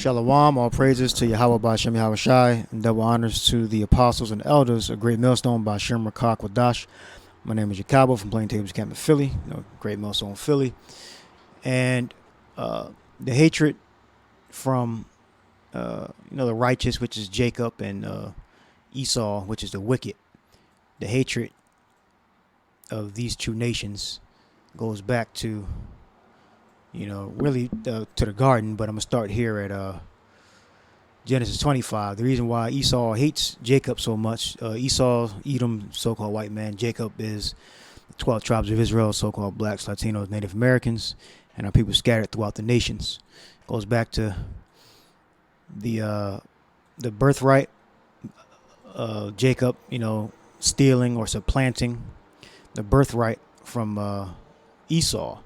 Shalom, all praises to Yahweh Bashem Yahweh Shai, and double honors to the apostles and elders, a great millstone by Shem Rakak Wadash. My name is Jacobo from Plain Tables Camp in Philly, great millstone Philly. And the hatred from the righteous, which is Jacob, and Esau, which is the wicked. The hatred of these two nations goes back to really to the garden, but I'm going to start here at Genesis 25. The reason why Esau hates Jacob so much, Esau, Edom, so-called white man. Jacob is the 12 tribes of Israel, so-called blacks, Latinos, Native Americans, and our people scattered throughout the nations. Goes back to the birthright, Jacob, stealing or supplanting the birthright from Esau,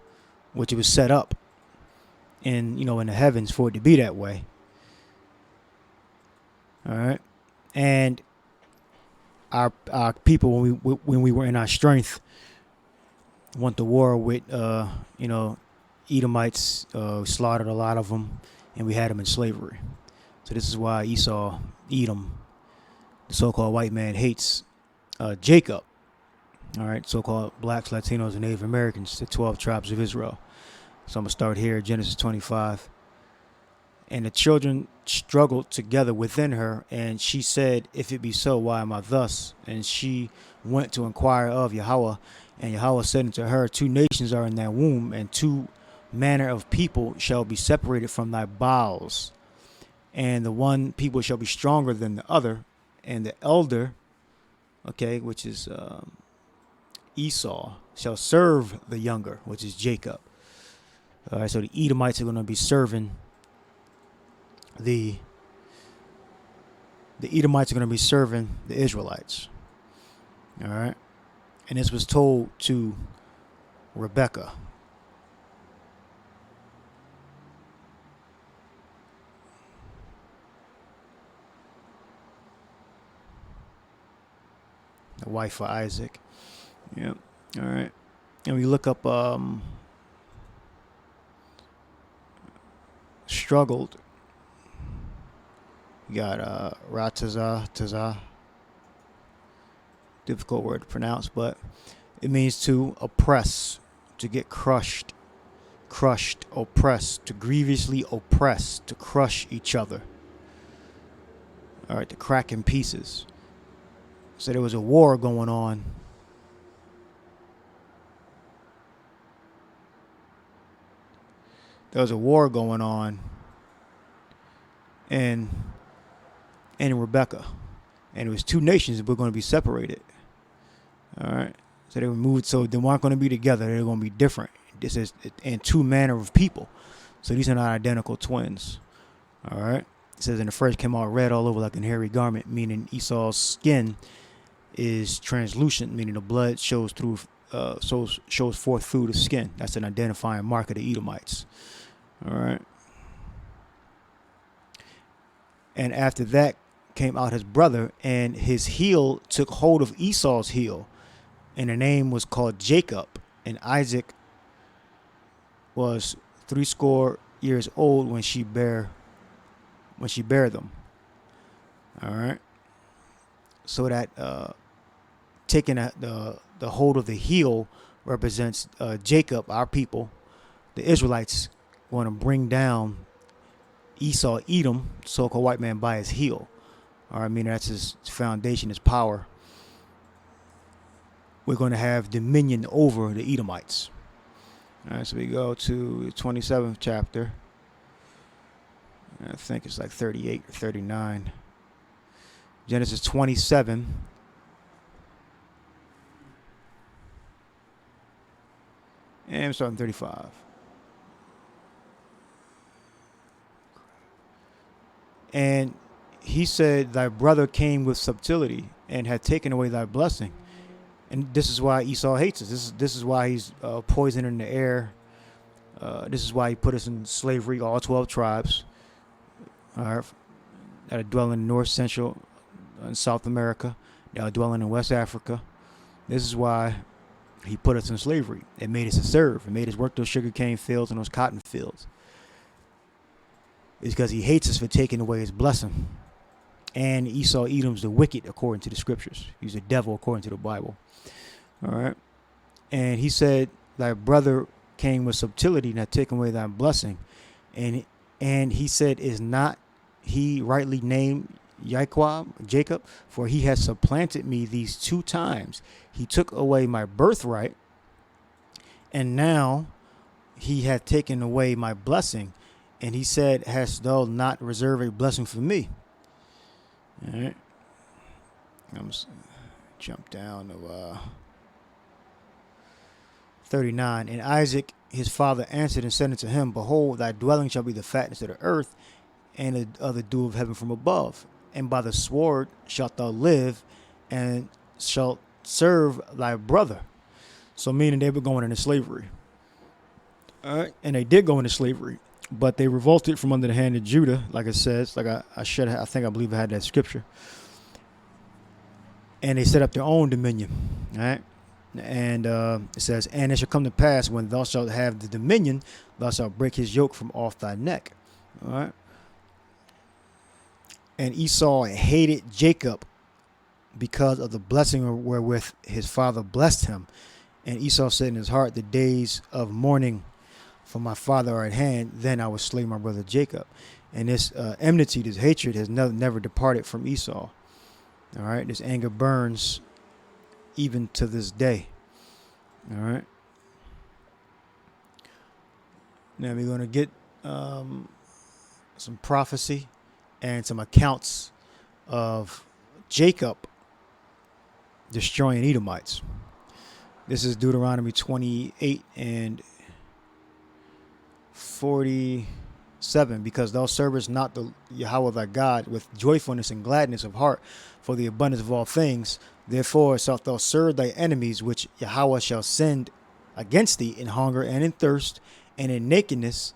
which it was set up in the heavens for it to be that way. All right, and our people, when we were in our strength, went to war with Edomites, slaughtered a lot of them, and we had them in slavery. So this is why Esau, Edom, the so-called white man, hates Jacob. All right, so-called blacks, Latinos, and Native Americans, the 12 tribes of Israel. So I'm going to start here, Genesis 25. And the children struggled together within her, and she said, if it be so, why am I thus? And she went to inquire of Yahweh, and Yahweh said unto her, two nations are in thy womb, and two manner of people shall be separated from thy bowels. And the one people shall be stronger than the other, and the elder, which is Esau, shall serve the younger, which is Jacob. All right, so the Edomites are going to be serving the Edomites are going to be serving the Israelites. All right, and this was told to Rebekah. The wife of Isaac. Yep. All right, and we look up struggled. You got Ratazah, difficult word to pronounce, but it means to oppress, to get crushed, oppress, to grievously oppress, to crush each other. All right, to crack in pieces. So there was a war going on. There was a war going on in Rebekah, and it was two nations that were going to be separated. All right, so they were moved, so they weren't going to be together. They're going to be different. This is in two manner of people, so these are not identical twins. All right, it says, and the first came out red all over like an hairy garment, meaning Esau's skin is translucent, meaning the blood shows forth through the skin. That's an identifying mark of the Edomites. All right. And after that came out his brother, and his heel took hold of Esau's heel, and the name was called Jacob. And Isaac was 80 years old when she bare them. All right. So that taking the hold of the heel represents Jacob, our people, the Israelites, want to bring down Esau, Edom, so-called white man, by his heel. All right, I mean, that's his foundation, his power. We're going to have dominion over the Edomites. All right, so we go to the 27th chapter. I think it's like 38 or 39. Genesis 27. And I'm starting 35. And he said, thy brother came with subtlety and had taken away thy blessing. And this is why Esau hates us. This is why he's poisoning the air. This is why he put us in slavery, all 12 tribes that are dwelling in North, Central, and South America. They are dwelling in West Africa. This is why he put us in slavery. It made us to serve. It made us work those sugarcane fields and those cotton fields. is because he hates us for taking away his blessing. And Esau, Edom's the wicked according to the scriptures. He's a devil according to the Bible. All right. And he said, thy brother came with subtlety and had taken away thy blessing. And he said, is not he rightly named Jacob? For he has supplanted me these 2 times. He took away my birthright, and now he hath taken away my blessing. And he said, hast thou not reserved a blessing for me? All right. I'm jump down to 39. And Isaac his father answered and said unto him, behold, thy dwelling shall be the fatness of the earth, and of the dew of heaven from above. And by the sword shalt thou live, and shalt serve thy brother. So meaning they were going into slavery. All right. And they did go into slavery, but they revolted from under the hand of Judah, like it says, like I believe I had that scripture. And they set up their own dominion. All right. And it says, and it shall come to pass when thou shalt have the dominion, thou shalt break his yoke from off thy neck. All right. And Esau hated Jacob because of the blessing wherewith his father blessed him. And Esau said in his heart, the days of mourning for my father are at hand, then I will slay my brother Jacob. And this enmity, this hatred has never departed from Esau. All right. This anger burns even to this day. All right. Now we're going to get some prophecy and some accounts of Jacob destroying Edomites. This is Deuteronomy 28 and 47. Because thou servest not the Yahweh thy God with joyfulness and gladness of heart for the abundance of all things, therefore shalt thou serve thy enemies, which Yahweh shall send against thee in hunger and in thirst and in nakedness.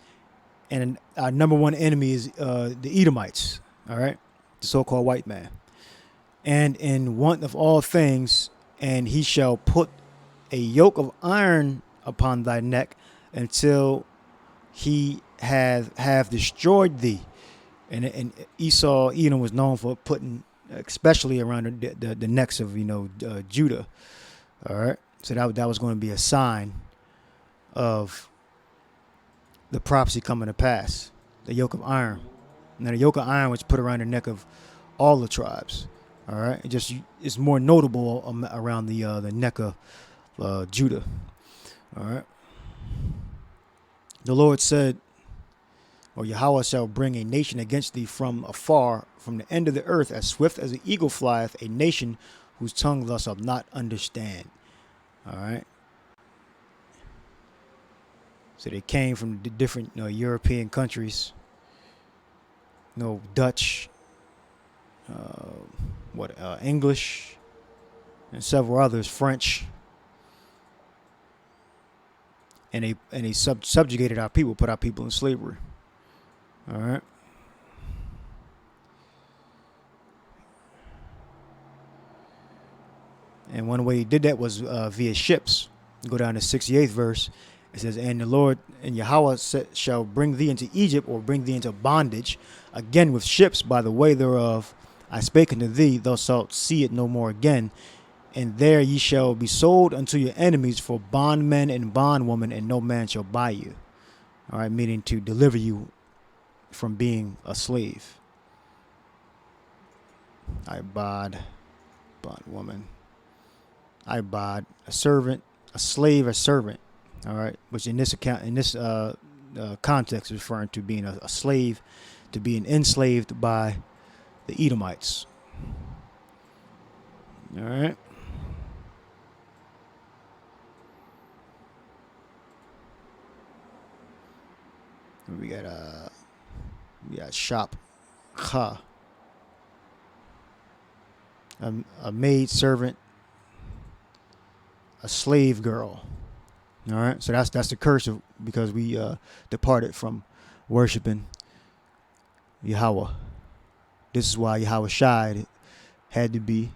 And our number one enemy is the Edomites, all right, the so-called white man. And in want of all things, and he shall put a yoke of iron upon thy neck until he have destroyed thee. And Esau, Edom was known for putting, especially around the necks of Judah. All right, so that was going to be a sign of the prophecy coming to pass. The yoke of iron. Now the yoke of iron was put around the neck of all the tribes. All right, it's more notable around the neck of Judah. All right. The Lord said, or Yahweh shall bring a nation against thee from afar, from the end of the earth, as swift as an eagle flieth, a nation whose tongue thou shalt not understand. All right. So they came from the different European countries, Dutch, English, and several others, French. And they subjugated our people, put our people in slavery. All right. And one way he did that was via ships. Go down to 68th verse. It says, and the Lord and Yahweh shall bring thee into Egypt, or bring thee into bondage, again with ships by the way thereof I spake unto thee, thou shalt see it no more again. And there ye shall be sold unto your enemies for bondmen and bondwomen, and no man shall buy you. All right, meaning to deliver you from being a slave. I bond, bondwoman. I bond, a servant, a slave, a servant. All right, which in this context is referring to being a slave, to being enslaved by the Edomites. All right. We got shop cha, a maid servant, a slave girl. All right, so that's the curse because we departed from worshiping Yahweh. This is why Yahweh Shai had to be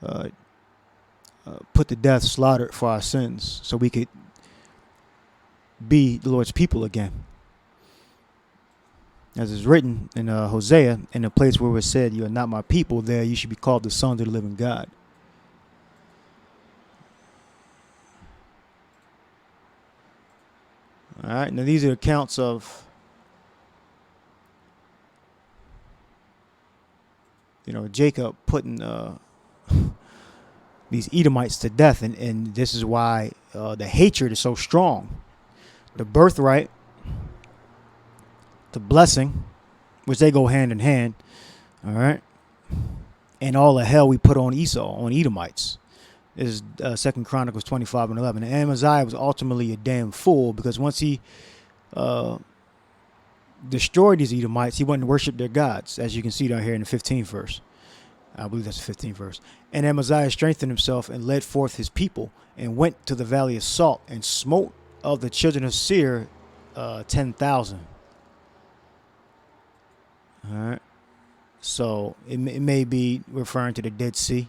put to death, slaughtered for our sins, so we could be the Lord's people again. as is written in Hosea, in the place where it was said, "You are not my people," there you should be called the sons of the living God. All right. Now these are accounts of, Jacob putting these Edomites to death, and this is why the hatred is so strong. The birthright, the blessing, which they go hand in hand. All right. And all the hell we put on Esau, on Edomites. This is 2 Chronicles 25 and 11. And Amaziah was ultimately a damn fool, because once he destroyed these Edomites, he went and worshiped their gods, as you can see down here in the 15th verse. I believe that's the 15th verse. And Amaziah strengthened himself and led forth his people and went to the valley of Salt and smote of the children of Seir 10,000. All right. So it may be referring to the Dead Sea.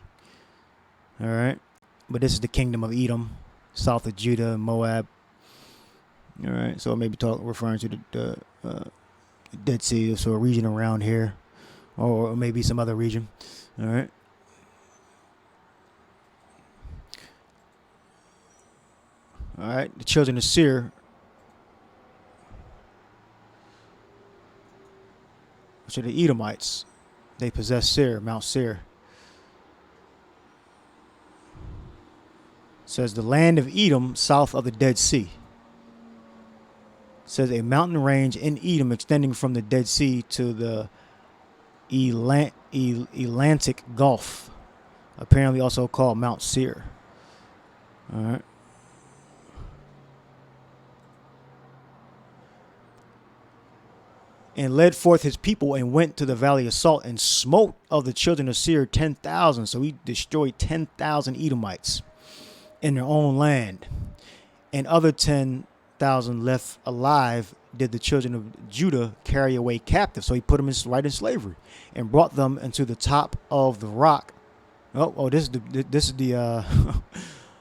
All right. But this is the kingdom of Edom, south of Judah and Moab. All right. So it may be referring to the Dead Sea, so a region around here, or maybe some other region. All right. All right. The children of Seir, which are the Edomites, they possess Seir, Mount Seir. It says the land of Edom, south of the Dead Sea. It says a mountain range in Edom extending from the Dead Sea to the Atlantic Gulf, apparently also called Mount Seir. All right. And led forth his people and went to the valley of Salt and smote of the children of Seir 10,000. So he destroyed 10,000 Edomites in their own land. And other 10,000 left alive did the children of Judah carry away captive. So he put them right in slavery and brought them into the top of the rock. This is the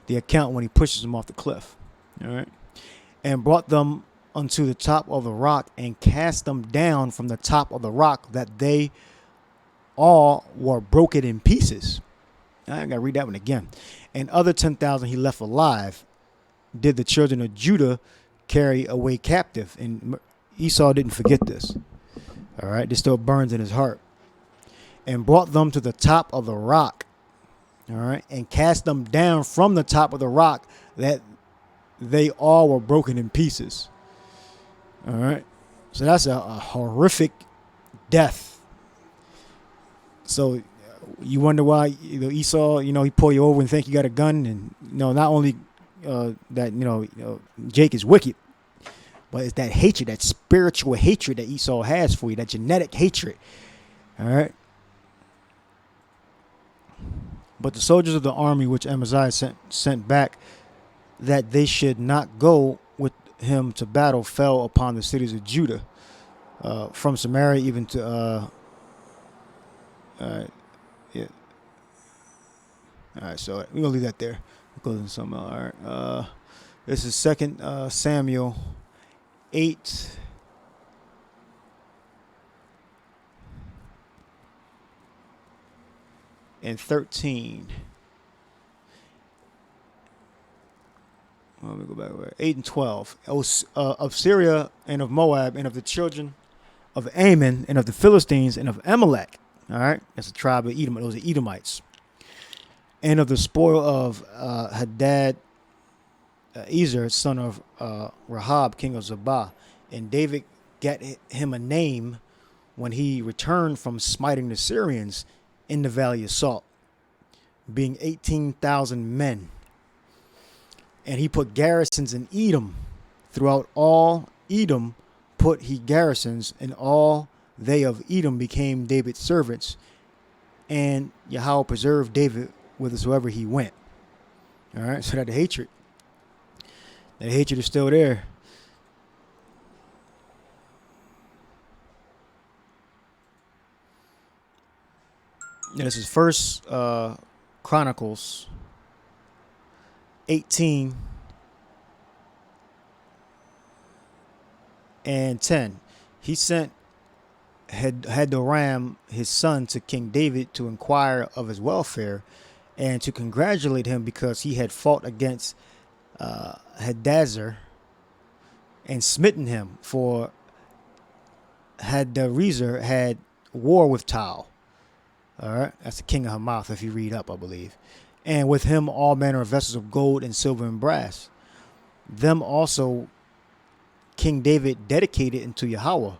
the account when he pushes them off the cliff. All right. And brought them unto the top of the rock and cast them down from the top of the rock, that they all were broken in pieces. I gotta read that one again. And other 10,000 he left alive did the children of Judah carry away captive. And Esau didn't forget this. All right. This still burns in his heart. And brought them to the top of the rock. All right. And cast them down from the top of the rock, that they all were broken in pieces. All right. So that's a horrific death. So you wonder why Esau, he pull you over and think you got a gun, and not only that Jake is wicked, but it's that hatred, that spiritual hatred that Esau has for you, that genetic hatred. All right. But the soldiers of the army which Amaziah sent back, that they should not go with him to battle, fell upon the cities of Judah, from Samaria even to yeah. All right, so we're gonna leave that there. We'll go to some. All right, this is 2 Samuel 8. And 13. Let me go back. 8 and 12. Of Syria and of Moab and of the children of Ammon and of the Philistines and of Amalek. All right, that's a tribe of Edom. Those are Edomites. And of the spoil of Hadad Ezer, son of Rahab, king of Zobah. And David got him a name when he returned from smiting the Syrians in the valley of Salt, being 18,000 men. And he put garrisons in Edom. Throughout all Edom put he garrisons, and all they of Edom became David's servants. And Yahweh preserved David whithersoever he went. All right, so that hatred is still there. Now, this is First Chronicles 18 and 10. He sent had Aram, his son, to King David to inquire of his welfare and to congratulate him because he had fought against Hadazer and smitten him, for Hadarezer had war with Tal. All right, that's the king of Hamath, if you read up, I believe. And with him all manner of vessels of gold and silver and brass. Them also King David dedicated unto Yahweh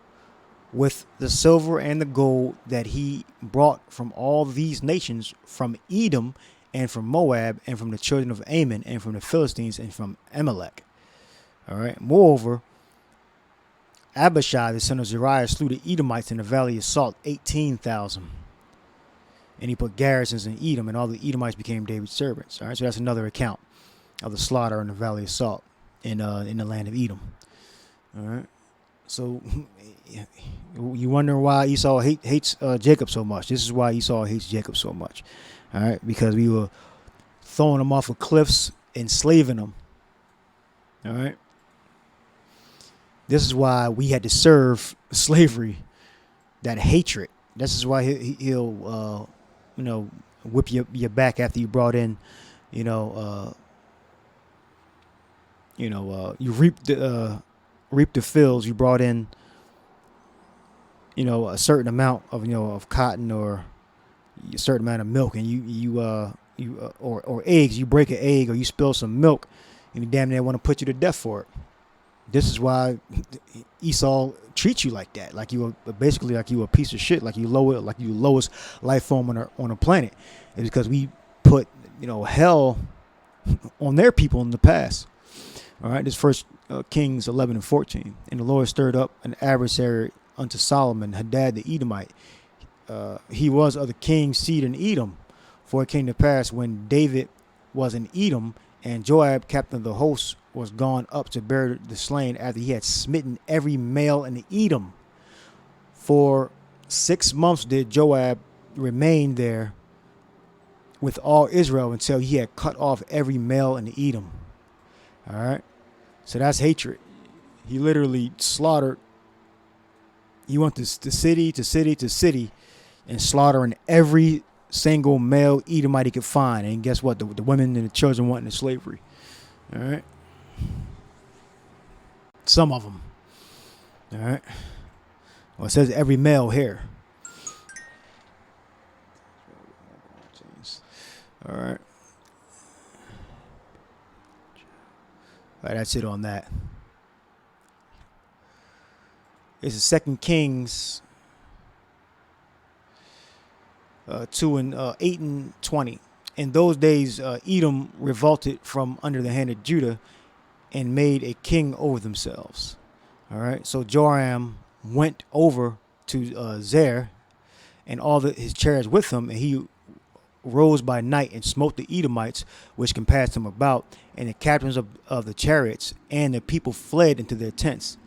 with the silver and the gold that he brought from all these nations, from Edom and from Moab and from the children of Ammon and from the Philistines and from Amalek. All right. Moreover, Abishai, the son of Zeruiah, slew the Edomites in the valley of Salt, 18,000. And he put garrisons in Edom, and all the Edomites became David's servants. All right. So that's another account of the slaughter in the valley of Salt in the land of Edom. All right. So you wonder why Esau hates Jacob so much. This is why Esau hates Jacob so much. All right. Because we were throwing him off of cliffs, enslaving him. All right. This is why we had to serve slavery, that hatred. This is why he'll whip your back after you brought in, you reap the fields. You brought in, a certain amount of cotton or a certain amount of milk, and or eggs. You break an egg or you spill some milk, and you damn near want to put you to death for it. This is why Esau treats you like that, like you were basically like you were a piece of shit, like you lowest life form on a planet. It's because we put hell on their people in the past. All right, this First Kings 11:14, and the Lord stirred up an adversary unto Solomon, Hadad the Edomite. He was of the king's seed in Edom, for it came to pass when David was in Edom, and Joab, captain of the host, was gone up to bury the slain after he had smitten every male in Edom. For 6 months did Joab remain there with all Israel until he had cut off every male in Edom. All right. So that's hatred. He literally slaughtered. He went to city to city to city and slaughtering every single male Edomite he could find. And guess what? The women and the children went into slavery. All right. Some of them. All right. Well, it says every male here. All right. All right, that's it on that. This is 2 Kings 2 and 8 and 20. In those days, Edom revolted from under the hand of Judah and made a king over themselves. All right. So Joram went over to Zer and all his chariots with him, and he rose by night and smote the Edomites, which compassed him about, and the captains of the chariots, and the people fled into their tents.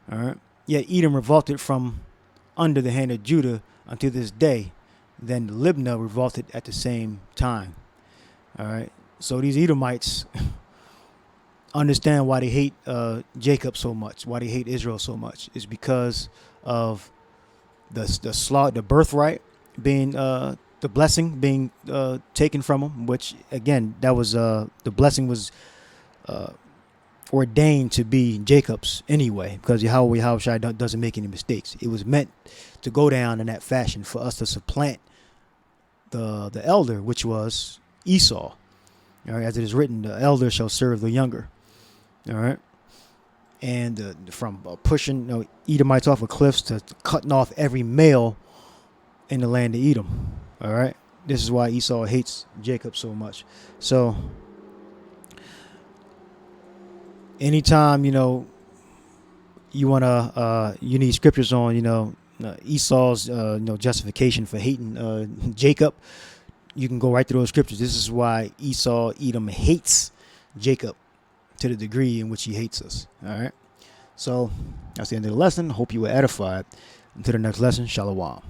All right. Yet Edom revolted from under the hand of Judah until this day. Then Libnah revolted at the same time. All right. So these Edomites understand why they hate Jacob so much, why they hate Israel so much. It's because of the birthright being the blessing being taken from them, which again, that was the blessing was ordained to be Jacob's anyway, because Yahweh doesn't make any mistakes. It was meant to go down in that fashion for us to supplant the elder, which was Esau. All right, as it is written, the elder shall serve the younger. All right, and from pushing Edomites off of cliffs to cutting off every male in the land of Edom. All right, this is why Esau hates Jacob so much. So anytime you need scriptures on Esau's justification for hating Jacob, you can go right to those scriptures. This is why Edom hates Jacob to the degree in which he hates us. All right. So that's the end of the lesson. Hope you were edified. Until the next lesson, Shalom.